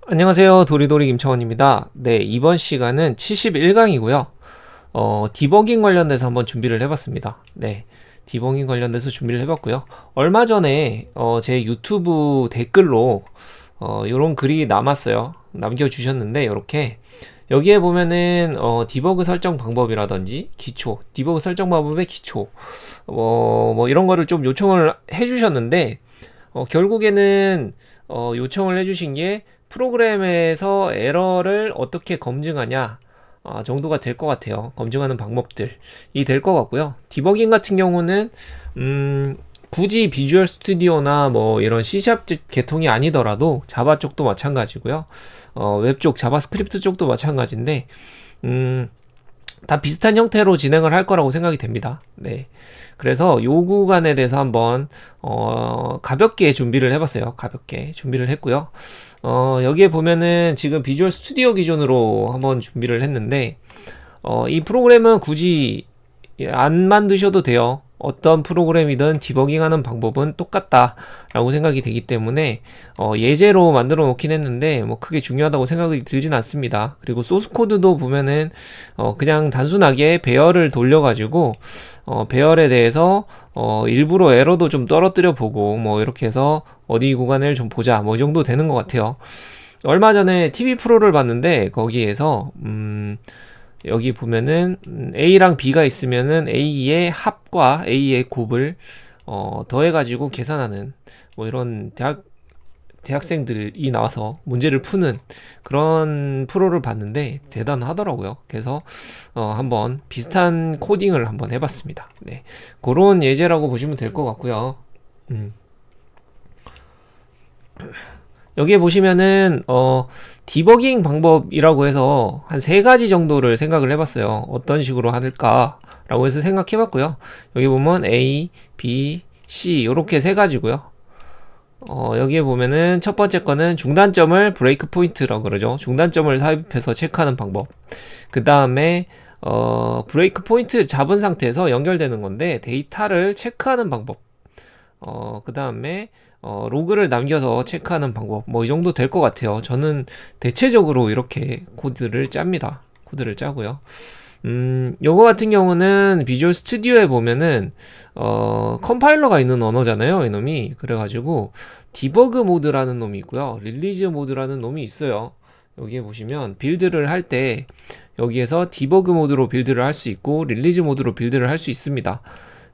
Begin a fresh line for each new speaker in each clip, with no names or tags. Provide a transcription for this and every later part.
안녕하세요. 도리도리 김청원입니다. 네, 이번 시간은 71강이고요. 디버깅 관련돼서 한번 준비를 해봤습니다. 네, 디버깅 관련돼서 준비를 해봤고요. 얼마 전에 제 유튜브 댓글로 요런 글이 남았어요. 남겨주셨는데 이렇게 여기에 보면은 디버그 설정 방법이라든지 기초, 디버그 설정 방법의 기초, 뭐 이런 거를 좀 요청을 해주셨는데 결국에는 요청을 해주신 게 프로그램에서 에러를 어떻게 검증하냐 정도가 될 것 같아요. 검증하는 방법들이 될 것 같고요. 디버깅 같은 경우는 굳이 비주얼 스튜디오나 뭐 이런 C샵 계통이 아니더라도 자바 쪽도 마찬가지고요. 웹 쪽, 자바스크립트 쪽도 마찬가지인데 다 비슷한 형태로 진행을 할 거라고 생각이 됩니다. 네. 그래서 요 구간에 대해서 한번 가볍게 준비를 해봤어요. 가볍게 준비를 했고요. 여기에 보면은 지금 비주얼 스튜디오 기준으로 한번 준비를 했는데 이 프로그램은 굳이 안 만드셔도 돼요. 어떤 프로그램이든 디버깅하는 방법은 똑같다라고 생각이 되기 때문에 예제로 만들어 놓긴 했는데 뭐 크게 중요하다고 생각이 들진 않습니다. 그리고 소스 코드도 보면은 그냥 단순하게 배열을 돌려가지고 배열에 대해서 일부러 에러도 좀 떨어뜨려 보고 뭐 이렇게 해서 어디 구간을 좀 보자 뭐 이 정도 되는 것 같아요. 얼마 전에 TV 프로를 봤는데 거기에서 여기 보면은 A랑 B가 있으면은 A의 합과 A의 곱을 더해가지고 계산하는 뭐 이런 대학생들이 나와서 문제를 푸는 그런 프로를 봤는데 대단하더라고요. 그래서 한번 비슷한 코딩을 한번 해봤습니다. 네, 그런 예제라고 보시면 될 것 같고요. 여기에 보시면은 디버깅 방법이라고 해서 한 세 가지 정도를 생각을 해봤어요. 어떤 식으로 할까라고 해서 생각해봤고요. 여기 보면 A, B, C 이렇게 세 가지고요. 여기에 보면은 첫 번째 거는 중단점을 브레이크 포인트라고 그러죠. 중단점을 삽입해서 체크하는 방법. 그 다음에 브레이크 포인트 잡은 상태에서 연결되는 건데 데이터를 체크하는 방법. 그 다음에 로그를 남겨서 체크하는 방법 뭐 이 정도 될 것 같아요. 저는 대체적으로 이렇게 코드를 짭니다. 코드를 짜고요. 요거 같은 경우는 비주얼 스튜디오에 보면은 컴파일러가 있는 언어잖아요, 이놈이. 그래가지고 디버그 모드라는 놈이 있고요, 릴리즈 모드라는 놈이 있어요. 여기에 보시면 빌드를 할 때 여기에서 디버그 모드로 빌드를 할 수 있고 릴리즈 모드로 빌드를 할 수 있습니다.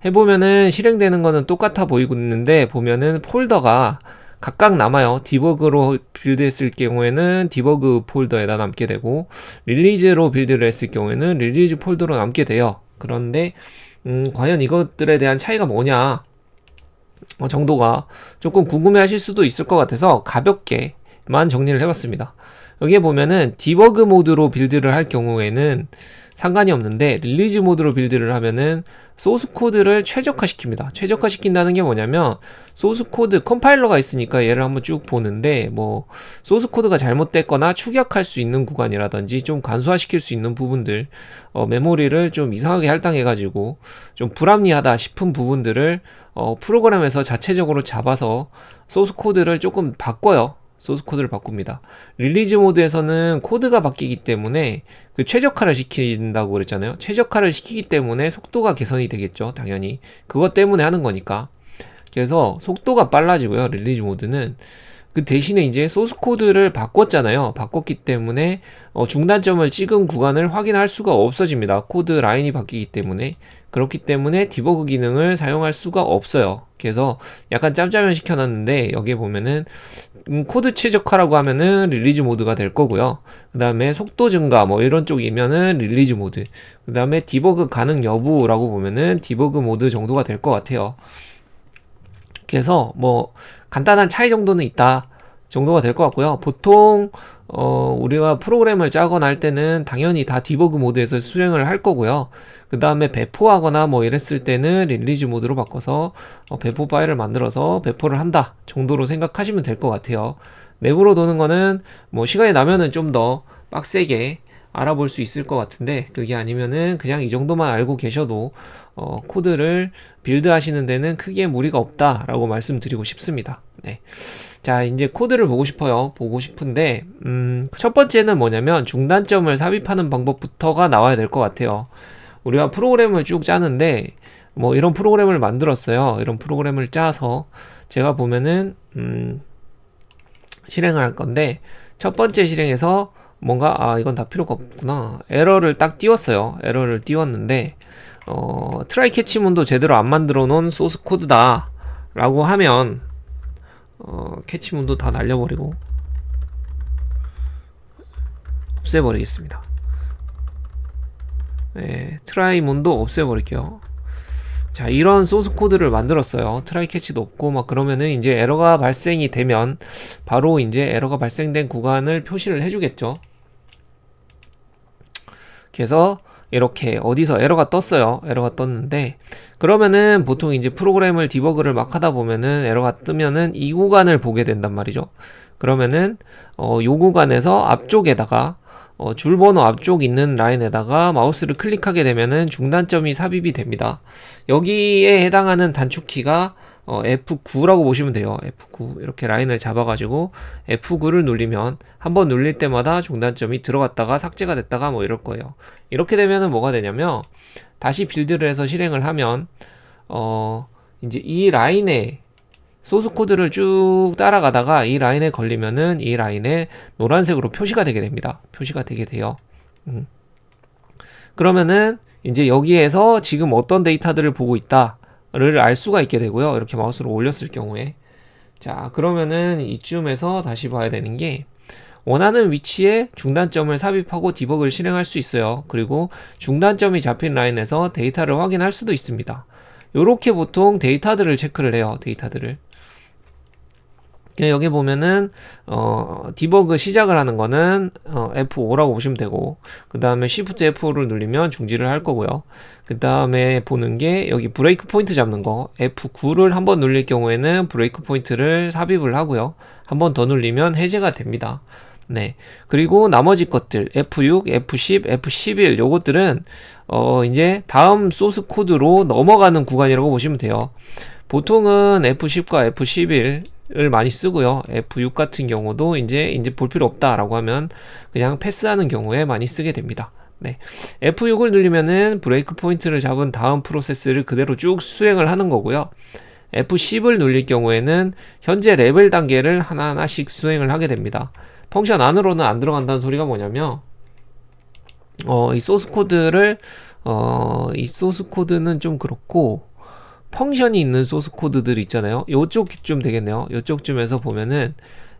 해보면은 실행되는 거는 똑같아 보이고 있는데 보면은 폴더가 각각 남아요. 디버그로 빌드했을 경우에는 디버그 폴더에다 남게 되고 릴리즈로 빌드를 했을 경우에는 릴리즈 폴더로 남게 돼요. 그런데 과연 이것들에 대한 차이가 뭐냐 정도가 조금 궁금해 하실 수도 있을 것 같아서 가볍게만 정리를 해봤습니다. 여기에 보면은 디버그 모드로 빌드를 할 경우에는 상관이 없는데 릴리즈 모드로 빌드를 하면은 소스 코드를 최적화시킵니다. 최적화시킨다는 게 뭐냐면 소스 코드 컴파일러가 있으니까 얘를 한번 쭉 보는데 뭐 소스 코드가 잘못됐거나 추격할 수 있는 구간이라든지 좀 간소화시킬 수 있는 부분들 메모리를 좀 이상하게 할당해가지고 좀 불합리하다 싶은 부분들을 프로그램에서 자체적으로 잡아서 소스 코드를 조금 바꿔요. 소스 코드를 바꿉니다. 릴리즈 모드에서는 코드가 바뀌기 때문에 그 최적화를 시킨다고 그랬잖아요. 최적화를 시키기 때문에 속도가 개선이 되겠죠. 당연히 그것 때문에 하는 거니까. 그래서 속도가 빨라지고요. 릴리즈 모드는 그 대신에 이제 소스 코드를 바꿨잖아요. 바꿨기 때문에 중단점을 찍은 구간을 확인할 수가 없어집니다. 코드 라인이 바뀌기 때문에. 그렇기 때문에 디버그 기능을 사용할 수가 없어요. 그래서 약간 짬짬면 시켜놨는데 여기에 보면은 코드 최적화라고 하면은 릴리즈 모드가 될 거고요. 그 다음에 속도 증가 뭐 이런 쪽이면은 릴리즈 모드, 그 다음에 디버그 가능 여부라고 보면은 디버그 모드 정도가 될 것 같아요. 그래서 뭐 간단한 차이 정도는 있다 정도가 될 것 같고요. 보통 우리가 프로그램을 짜거나 할 때는 당연히 다 디버그 모드에서 수행을 할 거고요. 그 다음에 배포하거나 뭐 이랬을 때는 릴리즈 모드로 바꿔서 배포 파일을 만들어서 배포를 한다 정도로 생각하시면 될 것 같아요. 내부로 도는 거는 뭐 시간이 나면은 좀 더 빡세게 알아볼 수 있을 것 같은데, 그게 아니면은 그냥 이 정도만 알고 계셔도 코드를 빌드 하시는 데는 크게 무리가 없다라고 말씀드리고 싶습니다. 네. 자, 이제 코드를 보고 싶은데, 첫 번째는 뭐냐면 중단점을 삽입하는 방법부터가 나와야 될 것 같아요. 우리가 프로그램을 쭉 짜는데, 뭐 이런 프로그램을 만들었어요. 이런 프로그램을 짜서 제가 보면은 실행을 할 건데, 첫 번째 실행에서 뭔가 이건 다 필요가 없구나, 에러를 딱 띄웠어요. 에러를 띄웠는데 트라이 캐치문도 제대로 안 만들어 놓은 소스 코드다 라고 하면 캐치문도 다 날려버리고 없애버리겠습니다. 네, 트라이 문도 없애버릴게요. 자, 이런 소스 코드를 만들었어요. 트라이 캐치도 없고 막 그러면은 이제 에러가 발생이 되면 바로 이제 에러가 발생된 구간을 표시를 해주겠죠. 그래서 이렇게 어디서 에러가 떴어요. 에러가 떴는데, 그러면은 보통 이제 프로그램을 디버그를 막 하다 보면은 에러가 뜨면은 이 구간을 보게 된단 말이죠. 그러면은 요 구간에서 앞쪽에다가 줄번호 앞쪽 있는 라인에다가 마우스를 클릭하게 되면은 중단점이 삽입이 됩니다. 여기에 해당하는 단축키가 F9라고 보시면 돼요. F9 이렇게 라인을 잡아가지고 F9를 누르면 한번 눌릴 때마다 중단점이 들어갔다가 삭제가 됐다가 뭐 이럴 거예요. 이렇게 되면은 뭐가 되냐면 다시 빌드를 해서 실행을 하면 이제 이 라인에 소스 코드를 쭉 따라가다가 이 라인에 걸리면은 이 라인에 노란색으로 표시가 되게 됩니다. 표시가 되게 돼요. 그러면은 이제 여기에서 지금 어떤 데이터들을 보고 있다를 알 수가 있게 되고요. 이렇게 마우스로 올렸을 경우에. 자, 그러면은 이쯤에서 다시 봐야 되는 게, 원하는 위치에 중단점을 삽입하고 디버그를 실행할 수 있어요. 그리고 중단점이 잡힌 라인에서 데이터를 확인할 수도 있습니다. 요렇게 보통 데이터들을 체크를 해요. 데이터들을. 여기 보면은 디버그 시작을 하는 거는 F5라고 보시면 되고, 그 다음에 Shift F5를 누르면 중지를 할 거고요. 그 다음에 보는 게 여기 브레이크 포인트 잡는 거, F9를 한번 눌릴 경우에는 브레이크 포인트를 삽입을 하고요. 한번 더 눌리면 해제가 됩니다. 네. 그리고 나머지 것들 F6, F10, F11 요것들은 이제 다음 소스 코드로 넘어가는 구간이라고 보시면 돼요. 보통은 F10과 F11을 많이 쓰고요. F6 같은 경우도 이제 볼 필요 없다라고 하면 그냥 패스하는 경우에 많이 쓰게 됩니다. 네. F6을 누르면은 브레이크 포인트를 잡은 다음 프로세스를 그대로 쭉 수행을 하는 거고요. F10을 눌릴 경우에는 현재 레벨 단계를 하나하나씩 수행을 하게 됩니다. 펑션 안으로는 안 들어간다는 소리가 뭐냐면 이 소스 코드를 이 소스 코드는 좀 그렇고, 펑션이 있는 소스 코드들 있잖아요. 요쪽쯤 되겠네요. 요쪽쯤에서 보면은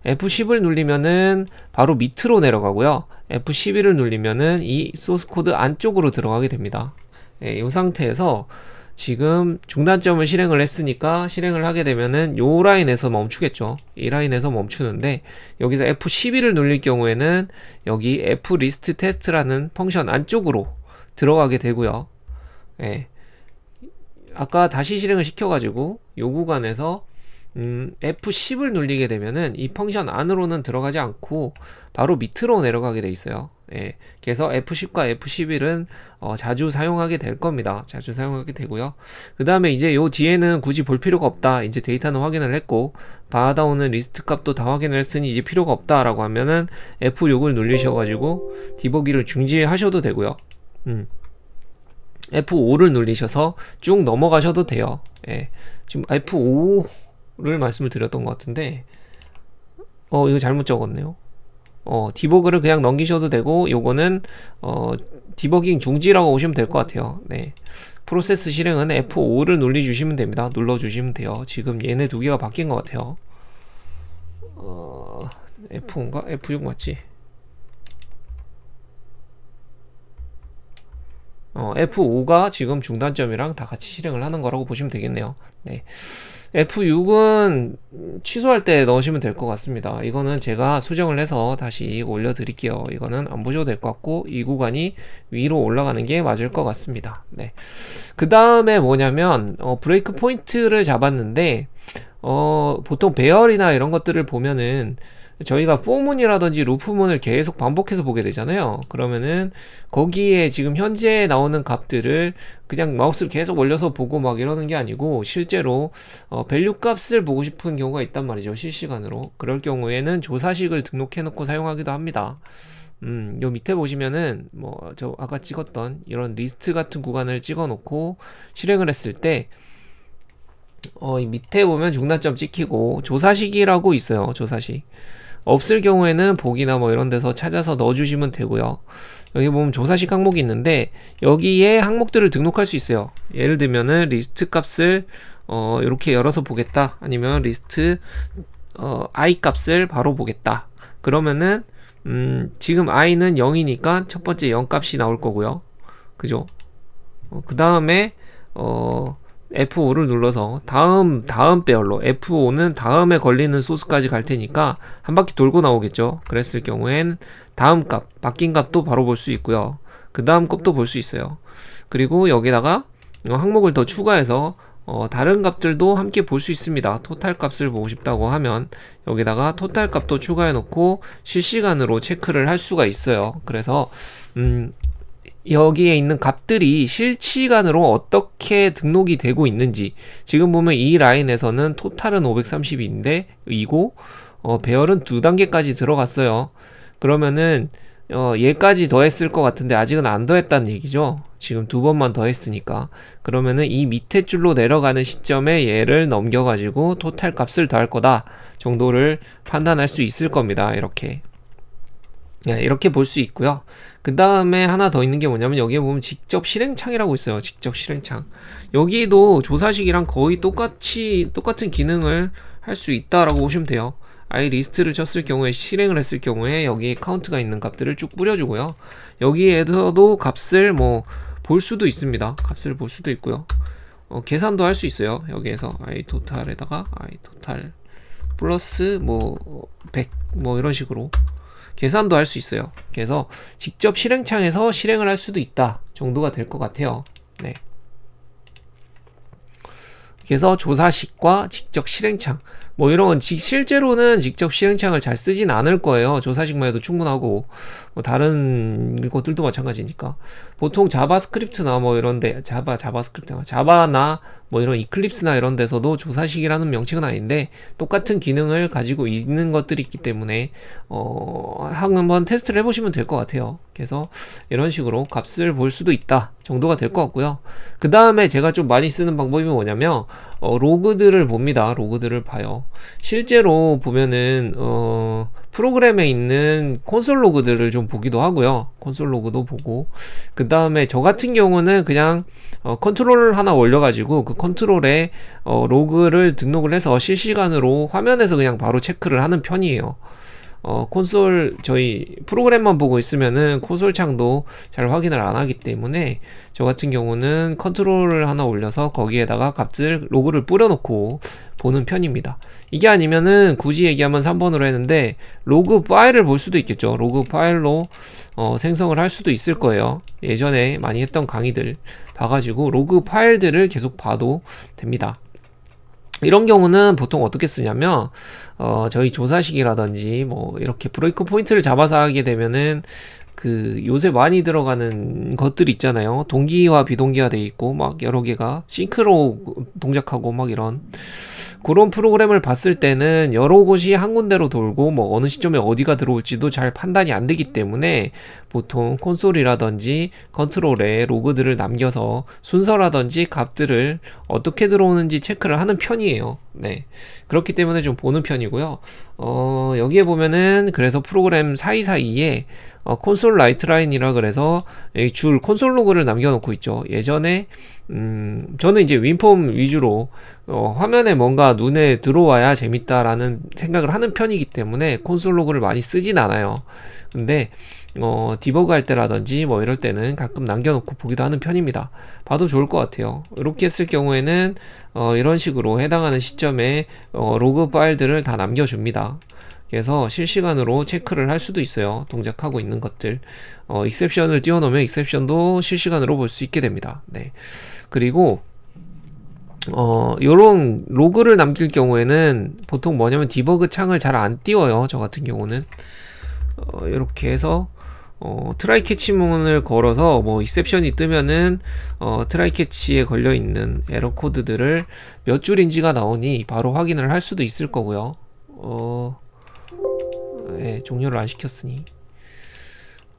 F10을 누르면은 바로 밑으로 내려가고요. F11을 누르면은 이 소스 코드 안쪽으로 들어가게 됩니다. 이 상태에서 지금 중단점을 실행을 했으니까 실행을 하게 되면은 요 라인에서 멈추겠죠. 이 라인에서 멈추는데, 여기서 F11을 눌릴 경우에는 여기 F-list test라는 펑션 안쪽으로 들어가게 되고요. 예. 아까 다시 실행을 시켜가지고 요 구간에서 F10을 누르게 되면은 이 펑션 안으로는 들어가지 않고 바로 밑으로 내려가게 돼 있어요. 예, 그래서 F10과 F11은 자주 사용하게 될 겁니다. 자주 사용하게 되고요. 그 다음에 이제 요 뒤에는 굳이 볼 필요가 없다. 이제 데이터는 확인을 했고 받아오는 리스트 값도 다 확인을 했으니 이제 필요가 없다라고 하면은 F6을 누르셔가지고 디버기를 중지하셔도 되고요. F5를 누르셔서 쭉 넘어가셔도 돼요. 예, 지금 F5를 말씀을 드렸던 것 같은데 이거 잘못 적었네요. 디버그를 그냥 넘기셔도 되고, 요거는 디버깅 중지라고 보시면 될 것 같아요. 네. 프로세스 실행은 F5를 눌러주시면 됩니다. 눌러주시면 돼요. 지금 얘네 두 개가 바뀐 것 같아요. F5인가? F6 맞지? F5가 지금 중단점이랑 다 같이 실행을 하는 거라고 보시면 되겠네요. 네. F6은 취소할 때 넣으시면 될 것 같습니다. 이거는 제가 수정을 해서 다시 올려드릴게요. 이거는 안 보셔도 될 것 같고, 이 구간이 위로 올라가는 게 맞을 것 같습니다. 네. 그 다음에 뭐냐면 브레이크 포인트를 잡았는데 보통 배열이나 이런 것들을 보면은 저희가 포문이라든지 루프문을 계속 반복해서 보게 되잖아요. 그러면은 거기에 지금 현재 나오는 값들을 그냥 마우스를 계속 올려서 보고 막 이러는 게 아니고 실제로 밸류 값을 보고 싶은 경우가 있단 말이죠. 실시간으로. 그럴 경우에는 조사식을 등록해 놓고 사용하기도 합니다. 요 밑에 보시면은 뭐 저 아까 찍었던 이런 리스트 같은 구간을 찍어 놓고 실행을 했을 때 이 밑에 보면 중단점 찍히고 조사식이라고 있어요. 조사식. 없을 경우에는 보기나 뭐 이런 데서 찾아서 넣어주시면 되고요. 여기 보면 조사식 항목이 있는데 여기에 항목들을 등록할 수 있어요. 예를 들면은 리스트 값을 이렇게 열어서 보겠다. 아니면 리스트 i 값을 바로 보겠다. 그러면은 지금 i는 0이니까 첫 번째 0 값이 나올 거고요. 그죠? 그 다음에 F5를 눌러서 다음 배열로 F5는 다음에 걸리는 소스까지 갈 테니까 한 바퀴 돌고 나오겠죠. 그랬을 경우엔 다음 값, 바뀐 값도 바로 볼 수 있고요. 그 다음 값도 볼 수 있어요. 그리고 여기다가 항목을 더 추가해서 다른 값들도 함께 볼 수 있습니다. 토탈 값을 보고 싶다고 하면 여기다가 토탈 값도 추가해 놓고 실시간으로 체크를 할 수가 있어요. 그래서 여기에 있는 값들이 실시간으로 어떻게 등록이 되고 있는지 지금 보면 이 라인에서는 토탈은 530인데 이고 배열은 2단계까지 들어갔어요. 그러면은 얘까지 더했을 것 같은데 아직은 안 더했다는 얘기죠. 지금 2번만 더했으니까. 그러면은 이 밑에 줄로 내려가는 시점에 얘를 넘겨가지고 토탈 값을 더할 거다 정도를 판단할 수 있을 겁니다. 이렇게 볼 수 있고요. 그 다음에 하나 더 있는 게 뭐냐면 여기에 보면 직접 실행창이라고 있어요. 직접 실행창. 여기도 조사식이랑 거의 똑같은 기능을 할 수 있다라고 보시면 돼요. i 리스트를 쳤을 경우에 실행을 했을 경우에 여기에 카운트가 있는 값들을 쭉 뿌려주고요. 여기에서도 값을 뭐 볼 수도 있습니다. 값을 볼 수도 있고요. 계산도 할 수 있어요. 여기에서 i 토탈에다가 i 토탈 플러스 뭐 100 뭐 이런 식으로 계산도 할 수 있어요. 그래서 직접 실행창에서 실행을 할 수도 있다 정도가 될 것 같아요. 네. 그래서 조사식과 직접 실행창 뭐 이런 건 실제로는 직접 실행창을 잘 쓰진 않을 거예요. 조사식만 해도 충분하고 뭐 다른 것들도 마찬가지니까 보통 자바스크립트나 뭐 이런데 자바나 뭐 이런 이클립스나 이런 데서도 조사식이라는 명칭은 아닌데 똑같은 기능을 가지고 있는 것들이 있기 때문에 한번 테스트를 해보시면 될 것 같아요. 그래서 이런 식으로 값을 볼 수도 있다 정도가 될 것 같고요. 그 다음에 제가 좀 많이 쓰는 방법이 뭐냐면 로그들을 봅니다. 로그들을 봐요. 실제로 보면은 프로그램에 있는 콘솔 로그들을 좀 보기도 하고요. 콘솔 로그도 보고 그 다음에 저 같은 경우는 그냥 컨트롤 하나 올려가지고 그 컨트롤에 로그를 등록을 해서 실시간으로 화면에서 그냥 바로 체크를 하는 편이에요. 콘솔 저희 프로그램만 보고 있으면은 콘솔 창도 잘 확인을 안 하기 때문에 저 같은 경우는 컨트롤을 하나 올려서 거기에다가 값을 로그를 뿌려놓고 보는 편입니다. 이게 아니면은 굳이 얘기하면 3번으로 했는데 로그 파일을 볼 수도 있겠죠. 로그 파일로 생성을 할 수도 있을 거예요. 예전에 많이 했던 강의들 봐가지고 로그 파일들을 계속 봐도 됩니다. 이런 경우는 보통 어떻게 쓰냐면 저희 조사식이라든지 뭐 이렇게 브레이크 포인트를 잡아서 하게 되면은 그 요새 많이 들어가는 것들 있잖아요. 동기화 비동기화 돼 있고 막 여러 개가 싱크로 동작하고 막 이런 그런 프로그램을 봤을 때는 여러 곳이 한 군데로 돌고 뭐 어느 시점에 어디가 들어올지도 잘 판단이 안 되기 때문에 보통 콘솔이라든지 컨트롤에 로그들을 남겨서 순서라든지 값들을 어떻게 들어오는지 체크를 하는 편이에요. 네. 그렇기 때문에 좀 보는 편이고요. 여기에 보면은 그래서 프로그램 사이사이에 콘솔 라이트라인이라 그래서 줄 콘솔 로그를 남겨놓고 있죠. 예전에 저는 이제 윈폼 위주로 화면에 뭔가 눈에 들어와야 재밌다라는 생각을 하는 편이기 때문에 콘솔 로그를 많이 쓰진 않아요. 근데 디버그 할 때라든지 뭐 이럴 때는 가끔 남겨놓고 보기도 하는 편입니다. 봐도 좋을 것 같아요. 이렇게 했을 경우에는 이런 식으로 해당하는 시점에 로그 파일들을 다 남겨줍니다. 그래서 실시간으로 체크를 할 수도 있어요. 동작하고 있는 것들. 익셉션을 띄워놓으면 익셉션도 실시간으로 볼 수 있게 됩니다. 네. 그리고 요런 로그를 남길 경우에는 보통 뭐냐면 디버그 창을 잘 안 띄워요. 저 같은 경우는 이렇게 해서 트라이 캐치문을 걸어서 뭐 익셉션이 뜨면은 트라이 캐치에 걸려 있는 에러 코드들을 몇 줄인지가 나오니 바로 확인을 할 수도 있을 거고요. 네, 종료를 안 시켰으니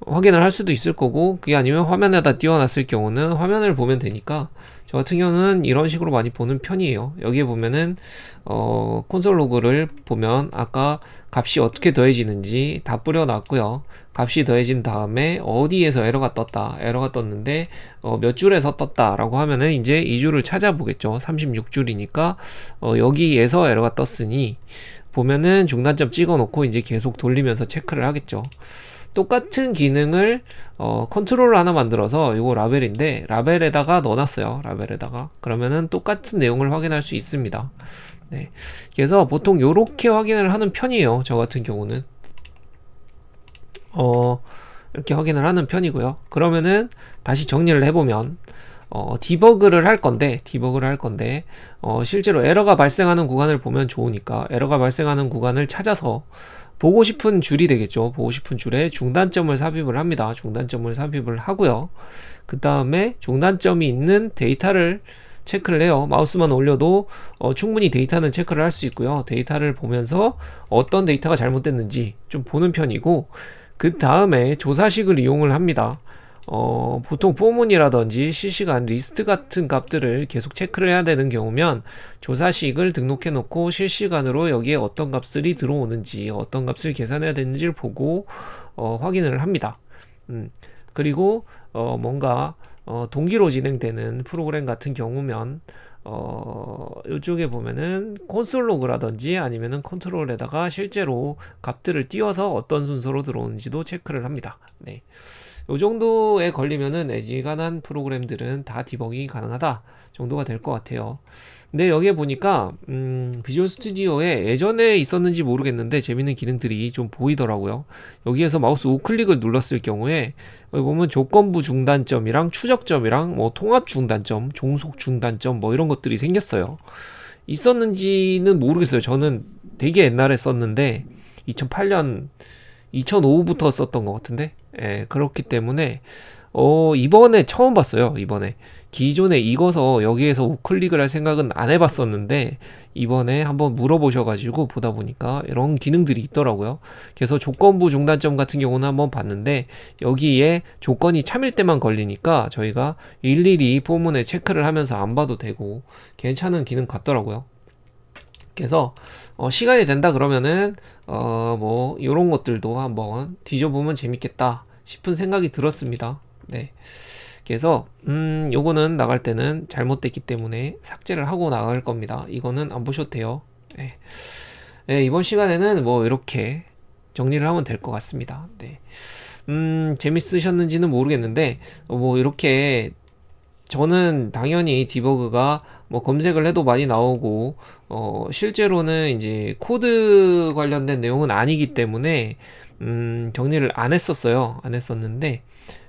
확인을 할 수도 있을 거고, 그게 아니면 화면에다 띄워놨을 경우는 화면을 보면 되니까 저 같은 경우는 이런 식으로 많이 보는 편이에요. 여기에 보면은 콘솔 로그를 보면 아까 값이 어떻게 더해지는지 다 뿌려놨고요. 값이 더해진 다음에 어디에서 에러가 떴다, 에러가 떴는데 몇 줄에서 떴다 라고 하면은 이제 이 줄을 찾아보겠죠. 36줄이니까 여기에서 에러가 떴으니 보면은 중단점 찍어 놓고 이제 계속 돌리면서 체크를 하겠죠. 똑같은 기능을 컨트롤 하나 만들어서 이거 라벨인데 라벨에다가 넣어놨어요. 라벨에다가 그러면은 똑같은 내용을 확인할 수 있습니다. 네, 그래서 보통 요렇게 확인을 하는 편이에요. 저 같은 경우는 이렇게 확인을 하는 편이고요. 그러면은 다시 정리를 해보면 디버그를 할 건데 실제로 에러가 발생하는 구간을 보면 좋으니까 에러가 발생하는 구간을 찾아서 보고 싶은 줄이 되겠죠. 보고 싶은 줄에 중단점을 삽입을 합니다. 중단점을 삽입을 하고요. 그 다음에 중단점이 있는 데이터를 체크를 해요. 마우스만 올려도 충분히 데이터는 체크를 할 수 있고요. 데이터를 보면서 어떤 데이터가 잘못됐는지 좀 보는 편이고, 그 다음에 조사식을 이용을 합니다. 보통 포문이라든지 실시간 리스트 같은 값들을 계속 체크를 해야 되는 경우면 조사식을 등록해 놓고 실시간으로 여기에 어떤 값들이 들어오는지 어떤 값을 계산해야 되는지를 보고 확인을 합니다. 그리고 뭔가 동기로 진행되는 프로그램 같은 경우면 이쪽에 보면은 콘솔 로그라든지 아니면은 컨트롤에다가 실제로 값들을 띄워서 어떤 순서로 들어오는지도 체크를 합니다. 네. 요 정도에 걸리면은 애지간한 프로그램들은 다 디버깅이 가능하다 정도가 될 것 같아요. 근데 여기에 보니까 비주얼 스튜디오에 예전에 있었는지 모르겠는데 재밌는 기능들이 좀 보이더라고요. 여기에서 마우스 우클릭을 눌렀을 경우에 여기 보면 조건부 중단점이랑 추적점이랑 뭐 통합 중단점, 종속 중단점 뭐 이런 것들이 생겼어요. 있었는지는 모르겠어요. 저는 되게 옛날에 썼는데 2008년 2005부터 썼던 것 같은데, 예, 그렇기 때문에 이번에 처음 봤어요. 이번에 기존에 익어서 여기에서 우클릭을 할 생각은 안 해봤었는데 이번에 한번 물어보셔가지고 보다 보니까 이런 기능들이 있더라고요. 그래서 조건부 중단점 같은 경우는 한번 봤는데 여기에 조건이 참일 때만 걸리니까 저희가 일일이 포문에 체크를 하면서 안 봐도 되고 괜찮은 기능 같더라고요. 그래서 시간이 된다 그러면은 뭐 요런 것들도 한번 뒤져보면 재밌겠다 싶은 생각이 들었습니다. 네. 그래서 요거는 나갈 때는 잘못됐기 때문에 삭제를 하고 나갈 겁니다. 이거는 안 보셔도 돼요. 네. 네, 이번 시간에는 뭐 이렇게 정리를 하면 될 것 같습니다. 네. 재밌으셨는지는 모르겠는데 뭐 이렇게 저는 당연히 디버그가 뭐 검색을 해도 많이 나오고 실제로는 이제 코드 관련된 내용은 아니기 때문에 정리를 안 했었어요. 안 했었는데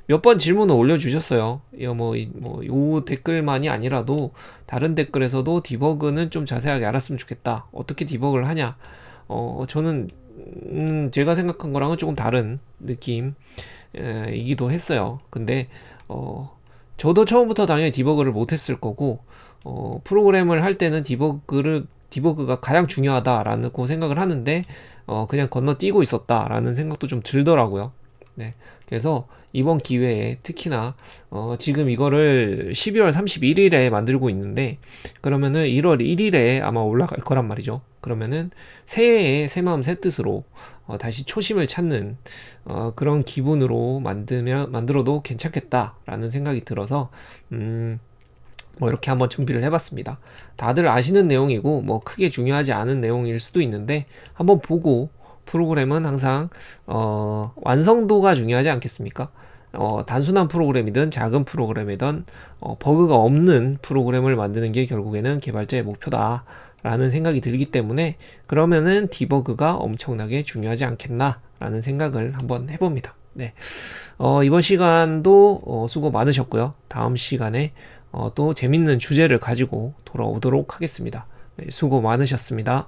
몇 번 질문을 올려주셨어요. 요 댓글만이 아니라도 다른 댓글에서도 디버그는 좀 자세하게 알았으면 좋겠다. 어떻게 디버그를 하냐? 저는 제가 생각한 거랑은 조금 다른 느낌이기도 했어요. 근데 저도 처음부터 당연히 디버그를 못했을 거고 프로그램을 할 때는 디버그가 가장 중요하다라는 생각을 하는데 그냥 건너뛰고 있었다라는 생각도 좀 들더라고요. 네, 그래서 이번 기회에 특히나 지금 이거를 12월 31일에 만들고 있는데 그러면은 1월 1일에 아마 올라갈 거란 말이죠. 그러면은 새해에 새마음 새뜻으로 다시 초심을 찾는 그런 기분으로 만들어도 괜찮겠다라는 생각이 들어서 뭐 이렇게 한번 준비를 해봤습니다. 다들 아시는 내용이고 뭐 크게 중요하지 않은 내용일 수도 있는데 한번 보고, 프로그램은 항상 완성도가 중요하지 않겠습니까? 단순한 프로그램이든 작은 프로그램이든 버그가 없는 프로그램을 만드는 게 결국에는 개발자의 목표다 라는 생각이 들기 때문에 그러면은 디버그가 엄청나게 중요하지 않겠나 라는 생각을 한번 해봅니다. 네. 이번 시간도 수고 많으셨고요. 다음 시간에 또 재밌는 주제를 가지고 돌아오도록 하겠습니다. 네, 수고 많으셨습니다.